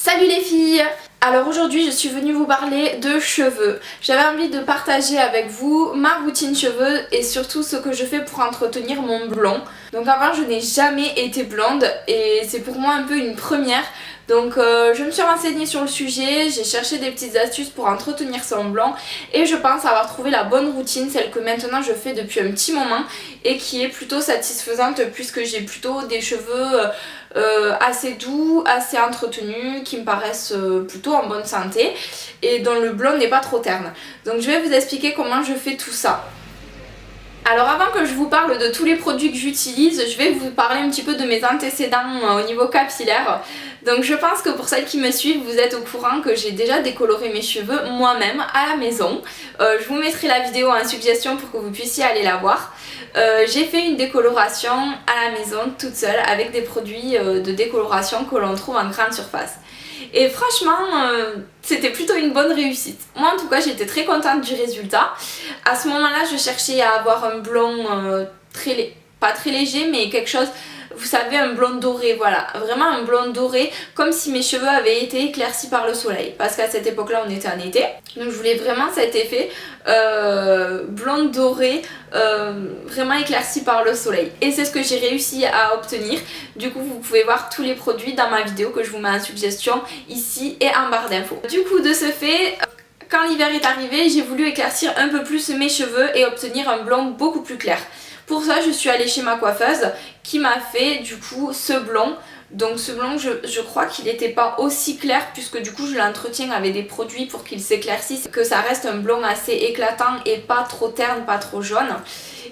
Salut les filles! Alors aujourd'hui je suis venue vous parler de cheveux. J'avais envie de partager avec vous ma routine cheveux et surtout ce que je fais pour entretenir mon blond. Donc avant je n'ai jamais été blonde et c'est pour moi un peu une première. Donc je me suis renseignée sur le sujet, j'ai cherché des petites astuces pour entretenir son blond et je pense avoir trouvé la bonne routine, celle que maintenant je fais depuis un petit moment et qui est plutôt satisfaisante puisque j'ai plutôt des cheveux assez doux, assez entretenus, qui me paraissent plutôt en bonne santé et dont le blond n'est pas trop terne. Donc je vais vous expliquer comment je fais tout ça. Alors avant que je vous parle de tous les produits que j'utilise, je vais vous parler un petit peu de mes antécédents au niveau capillaire. Donc je pense que pour celles qui me suivent, vous êtes au courant que j'ai déjà décoloré mes cheveux moi-même à la maison. Je vous mettrai la vidéo en suggestion pour que vous puissiez aller la voir. J'ai fait une décoloration à la maison toute seule avec des produits de décoloration que l'on trouve en grande surface. Et franchement, c'était plutôt une bonne réussite. Moi en tout cas j'étais très contente du résultat. À ce moment-là je cherchais à avoir un blond pas très léger mais quelque chose, vous savez, un blond doré, voilà, vraiment un blond doré, comme si mes cheveux avaient été éclaircis par le soleil, parce qu'à cette époque là on était en été, donc je voulais vraiment cet effet blond doré, vraiment éclairci par le soleil, et c'est ce que j'ai réussi à obtenir. Du coup vous pouvez voir tous les produits dans ma vidéo que je vous mets en suggestion ici et en barre d'infos. Du coup de ce fait, quand l'hiver est arrivé, j'ai voulu éclaircir un peu plus mes cheveux et obtenir un blond beaucoup plus clair. Pour ça je suis allée chez ma coiffeuse qui m'a fait du coup ce blond. Donc ce blond je crois qu'il n'était pas aussi clair puisque du coup je l'entretiens avec des produits pour qu'il s'éclaircisse, que ça reste un blond assez éclatant et pas trop terne, pas trop jaune.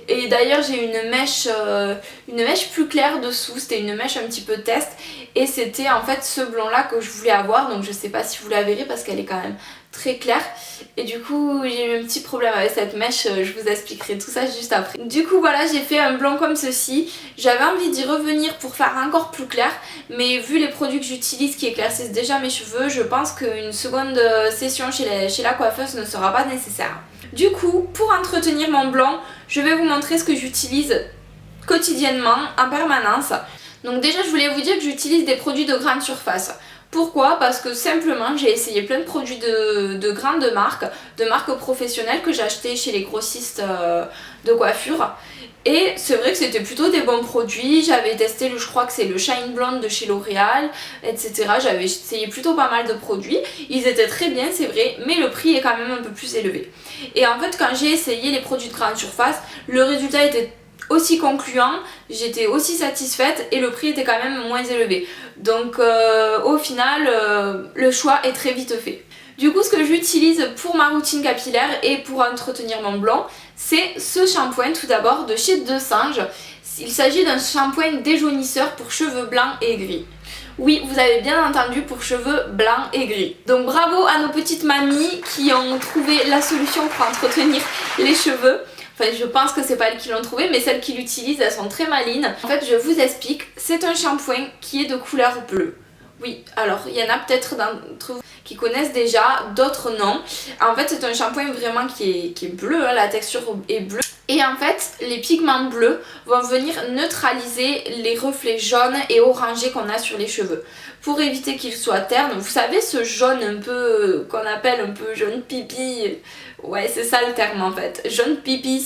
Et d'ailleurs j'ai une mèche plus claire dessous, c'était une mèche un petit peu test et c'était en fait ce blond là que je voulais avoir, donc je sais pas si vous la verrez parce qu'elle est quand même très claire et du coup j'ai eu un petit problème avec cette mèche, je vous expliquerai tout ça juste après. Du coup voilà, j'ai fait un blond comme ceci, j'avais envie d'y revenir pour faire encore plus clair mais vu les produits que j'utilise qui éclaircissent déjà mes cheveux, je pense qu'une seconde session chez la coiffeuse ne sera pas nécessaire. Du coup pour entretenir mon blond, je vais vous montrer ce que j'utilise quotidiennement en permanence. Donc déjà je voulais vous dire que j'utilise des produits de grande surface. Pourquoi? Parce que simplement j'ai essayé plein de produits de grandes marques, de marques professionnelles que j'ai acheté chez les grossistes de coiffure. Et c'est vrai que c'était plutôt des bons produits. J'avais testé, je crois que c'est le Shine Blonde de chez L'Oréal, etc. J'avais essayé plutôt pas mal de produits. Ils étaient très bien, c'est vrai, mais le prix est quand même un peu plus élevé. Et en fait quand j'ai essayé les produits de grande surface, le résultat était aussi concluant, j'étais aussi satisfaite et le prix était quand même moins élevé. Donc au final le choix est très vite fait. Du coup ce que j'utilise pour ma routine capillaire et pour entretenir mon blond, c'est ce shampoing tout d'abord de chez Deux Singes. Il s'agit d'un shampoing déjaunisseur pour cheveux blancs et gris. Oui, vous avez bien entendu, pour cheveux blancs et gris. Donc bravo à nos petites mamies qui ont trouvé la solution pour entretenir les cheveux. Enfin je pense que c'est pas elles qui l'ont trouvé, mais celles qui l'utilisent elles sont très malines. En fait je vous explique, c'est un shampoing qui est de couleur bleue. Oui, alors il y en a peut-être d'entre vous qui connaissent déjà, d'autres non. En fait c'est un shampoing vraiment qui est bleu, hein, la texture est bleue. Et en fait les pigments bleus vont venir neutraliser les reflets jaunes et orangés qu'on a sur les cheveux. Pour éviter qu'ils soient ternes, vous savez ce jaune un peu qu'on appelle un peu jaune pipi. Ouais c'est ça le terme en fait, jaune pipi,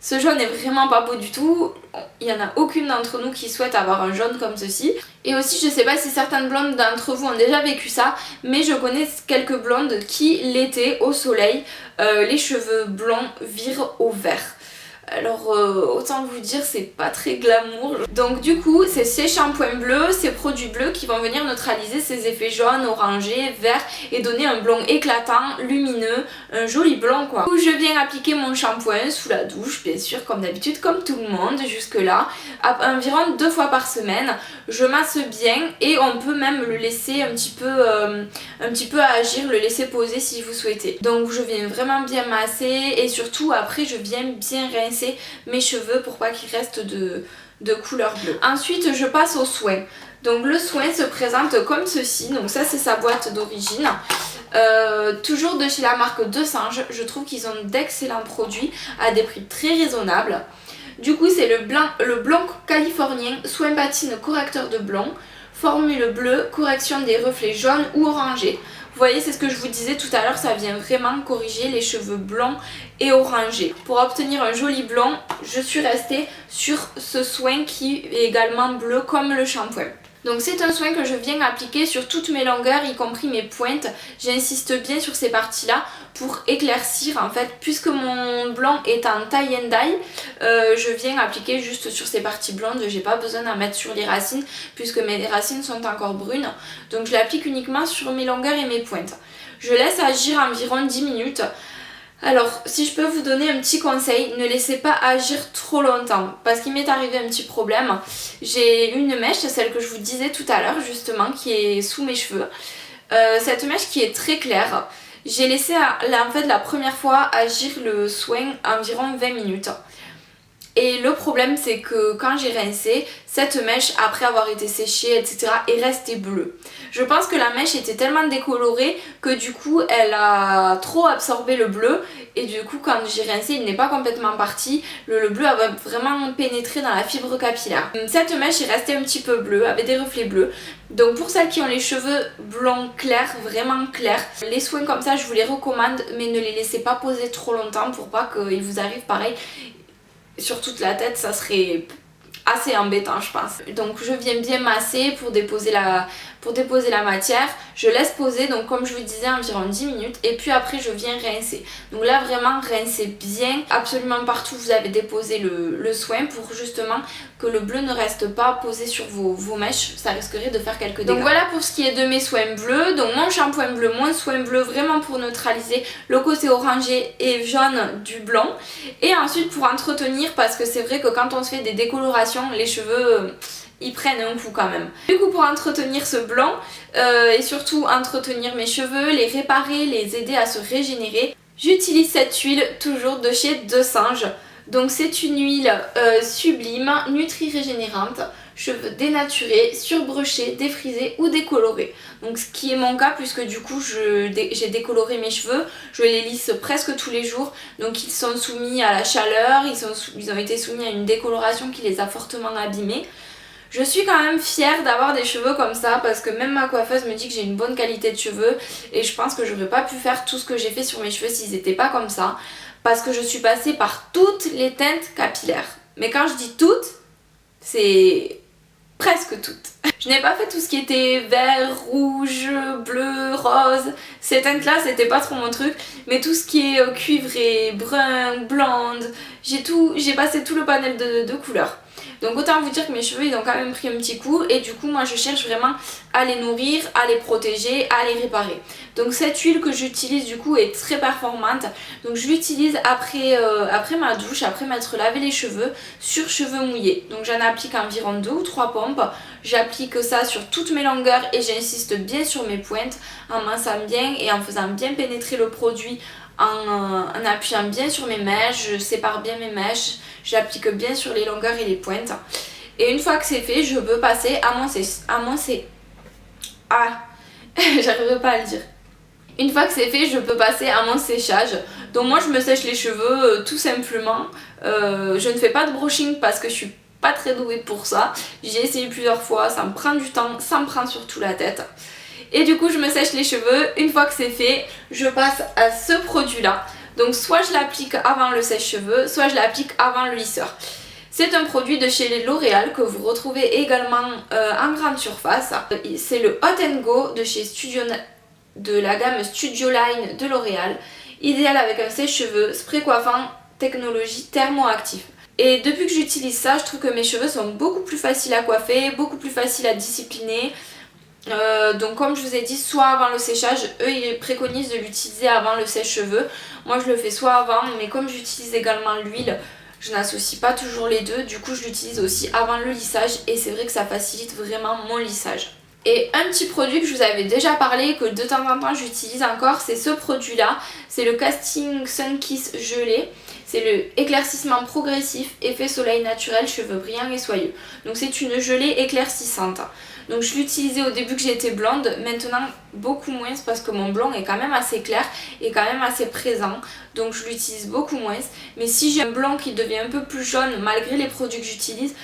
ce jaune est vraiment pas beau du tout. Il n'y en a aucune d'entre nous qui souhaite avoir un jaune comme ceci. Et aussi je sais pas si certaines blondes d'entre vous ont déjà vécu ça, mais je connais quelques blondes qui l'été au soleil, les cheveux blonds virent au vert. Alors autant vous dire c'est pas très glamour. Donc du coup c'est ces shampoings bleus, ces produits bleus qui vont venir neutraliser ces effets jaunes, orangés, verts et donner un blond éclatant, lumineux, un joli blond quoi. Du coup, je viens appliquer mon shampoing sous la douche bien sûr comme d'habitude, comme tout le monde jusque là, à environ 2 fois par semaine. Je masse bien et on peut même le laisser un petit peu agir, le laisser poser si vous souhaitez. Donc je viens vraiment bien masser et surtout après je viens bien rincer mes cheveux pour pas qu'ils restent de couleur bleue. Ensuite je passe au soin. Donc le soin se présente comme ceci, donc ça c'est sa boîte d'origine. Toujours de chez la marque Deux Singes, je trouve qu'ils ont d'excellents produits à des prix très raisonnables. Du coup c'est le blond californien soin patine correcteur de blond, formule bleue, correction des reflets jaunes ou orangés. Vous voyez, c'est ce que je vous disais tout à l'heure, ça vient vraiment corriger les cheveux blonds et orangés. Pour obtenir un joli blond, je suis restée sur ce soin qui est également bleu comme le shampoing. Donc c'est un soin que je viens appliquer sur toutes mes longueurs, y compris mes pointes. J'insiste bien sur ces parties-là pour éclaircir en fait. Puisque mon blond est en tie and dye, je viens appliquer juste sur ces parties blondes. J'ai pas besoin d'en mettre sur les racines puisque mes racines sont encore brunes. Donc je l'applique uniquement sur mes longueurs et mes pointes. Je laisse agir environ 10 minutes. Alors, si je peux vous donner un petit conseil, ne laissez pas agir trop longtemps parce qu'il m'est arrivé un petit problème. J'ai une mèche, celle que je vous disais tout à l'heure justement, qui est sous mes cheveux. Cette mèche qui est très claire, j'ai laissé en fait la première fois agir le soin environ 20 minutes. Et le problème c'est que quand j'ai rincé, cette mèche après avoir été séchée etc. est restée bleue. Je pense que la mèche était tellement décolorée que du coup elle a trop absorbé le bleu et du coup quand j'ai rincé il n'est pas complètement parti. Le bleu a vraiment pénétré dans la fibre capillaire. Cette mèche est restée un petit peu bleue, avec des reflets bleus. Donc pour celles qui ont les cheveux blonds clairs, vraiment clairs, les soins comme ça je vous les recommande mais ne les laissez pas poser trop longtemps pour pas qu'il vous arrive pareil. Sur toute la tête, ça serait assez embêtant je pense. Donc je viens bien masser pour déposer la matière. Je laisse poser donc comme je vous disais environ 10 minutes et puis après je viens rincer. Donc là vraiment rincez bien, absolument partout vous avez déposé le soin pour justement que le bleu ne reste pas posé sur vos mèches, ça risquerait de faire quelques dégâts. Donc voilà pour ce qui est de mes soins bleus. Donc mon shampoing bleu, mon soin bleu vraiment pour neutraliser le côté orangé et jaune du blond. Et ensuite pour entretenir parce que c'est vrai que quand on se fait des décolorations les cheveux ils prennent un coup quand même. Du coup pour entretenir ce blond et surtout entretenir mes cheveux, les réparer, les aider à se régénérer, j'utilise cette huile toujours de chez De Sange. Donc c'est une huile sublime, nutri-régénérante, cheveux dénaturés, surbrushés, défrisés ou décolorés. Donc ce qui est mon cas puisque du coup j'ai décoloré mes cheveux, je les lisse presque tous les jours. Donc ils sont soumis à la chaleur, ils ont été soumis à une décoloration qui les a fortement abîmés. Je suis quand même fière d'avoir des cheveux comme ça parce que même ma coiffeuse me dit que j'ai une bonne qualité de cheveux et je pense que j'aurais pas pu faire tout ce que j'ai fait sur mes cheveux s'ils n'étaient pas comme ça parce que je suis passée par toutes les teintes capillaires. Mais quand je dis toutes, c'est presque toutes. Je n'ai pas fait tout ce qui était vert, rouge, bleu, rose. Ces teintes-là, c'était pas trop mon truc. Mais tout ce qui est cuivré, brun, blonde, j'ai passé tout le panel de couleurs. Donc autant vous dire que mes cheveux ils ont quand même pris un petit coup et du coup moi je cherche vraiment à les nourrir, à les protéger, à les réparer. Donc cette huile que j'utilise du coup est très performante. Donc je l'utilise après ma douche, après m'être lavé les cheveux sur cheveux mouillés. Donc j'en applique environ 2 ou 3 pompes. J'applique ça sur toutes mes longueurs et j'insiste bien sur mes pointes en massant bien et en faisant bien pénétrer le produit. En appuyant bien sur mes mèches, je sépare bien mes mèches, j'applique bien sur les longueurs et les pointes. Et une fois que c'est fait, je peux passer à mon j'arriverai pas à le dire. Une fois que c'est fait, je peux passer à mon séchage. Donc moi je me sèche les cheveux tout simplement. Je ne fais pas de brushing parce que je suis pas très douée pour ça. J'ai essayé plusieurs fois, ça me prend du temps, ça me prend surtout la tête. Et du coup je me sèche les cheveux, une fois que c'est fait, je passe à ce produit là. Donc soit je l'applique avant le sèche-cheveux, soit je l'applique avant le lisseur. C'est un produit de chez L'Oréal que vous retrouvez également en grande surface. C'est le Hot & Go de la gamme Studio Line de L'Oréal. Idéal avec un sèche-cheveux, spray coiffant, technologie thermoactive. Et depuis que j'utilise ça, je trouve que mes cheveux sont beaucoup plus faciles à coiffer, beaucoup plus faciles à discipliner. Donc comme je vous ai dit, soit avant le séchage, eux ils préconisent de l'utiliser avant le sèche-cheveux. Moi je le fais soit avant, mais comme j'utilise également l'huile, je n'associe pas toujours les deux. Du coup je l'utilise aussi avant le lissage et c'est vrai que ça facilite vraiment mon lissage. Et un petit produit que je vous avais déjà parlé et que de temps en temps j'utilise encore, c'est ce produit là. C'est le Casting Sun Kiss gelé. C'est le éclaircissement progressif, effet soleil naturel, cheveux brillants et soyeux. Donc c'est une gelée éclaircissante. Donc je l'utilisais au début que j'étais blonde, maintenant beaucoup moins parce que mon blond est quand même assez clair et quand même assez présent. Donc je l'utilise beaucoup moins. Mais si j'ai un blond qui devient un peu plus jaune malgré les produits que j'utilise,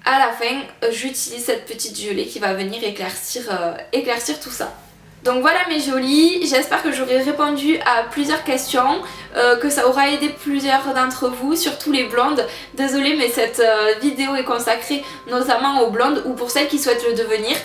à la fin j'utilise cette petite gelée qui va venir éclaircir tout ça. Donc voilà mes jolies, j'espère que j'aurai répondu à plusieurs questions, que ça aura aidé plusieurs d'entre vous, surtout les blondes. Désolée mais cette vidéo est consacrée notamment aux blondes ou pour celles qui souhaitent le devenir.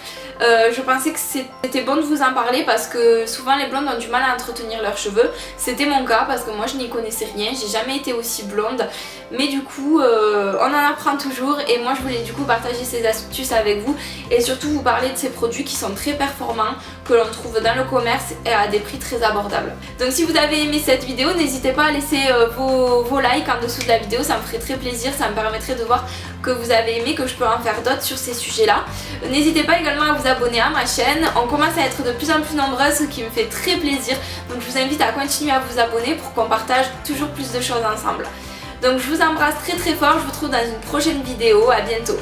Je pensais que c'était bon de vous en parler parce que souvent les blondes ont du mal à entretenir leurs cheveux. C'était mon cas parce que moi je n'y connaissais rien, j'ai jamais été aussi blonde. Mais du coup on en apprend toujours et moi je voulais du coup partager ces astuces avec vous et surtout vous parler de ces produits qui sont très performants, que l'on trouve dans le commerce et à des prix très abordables. Donc si vous avez aimé cette vidéo, n'hésitez pas à laisser vos likes en dessous de la vidéo, ça me ferait très plaisir, ça me permettrait de voir que vous avez aimé, que je peux en faire d'autres sur ces sujets là. N'hésitez pas également à vous abonner à ma chaîne, on commence à être de plus en plus nombreuses, ce qui me fait très plaisir, donc je vous invite à continuer à vous abonner pour qu'on partage toujours plus de choses ensemble. Donc je vous embrasse très très fort, je vous retrouve dans une prochaine vidéo, à bientôt.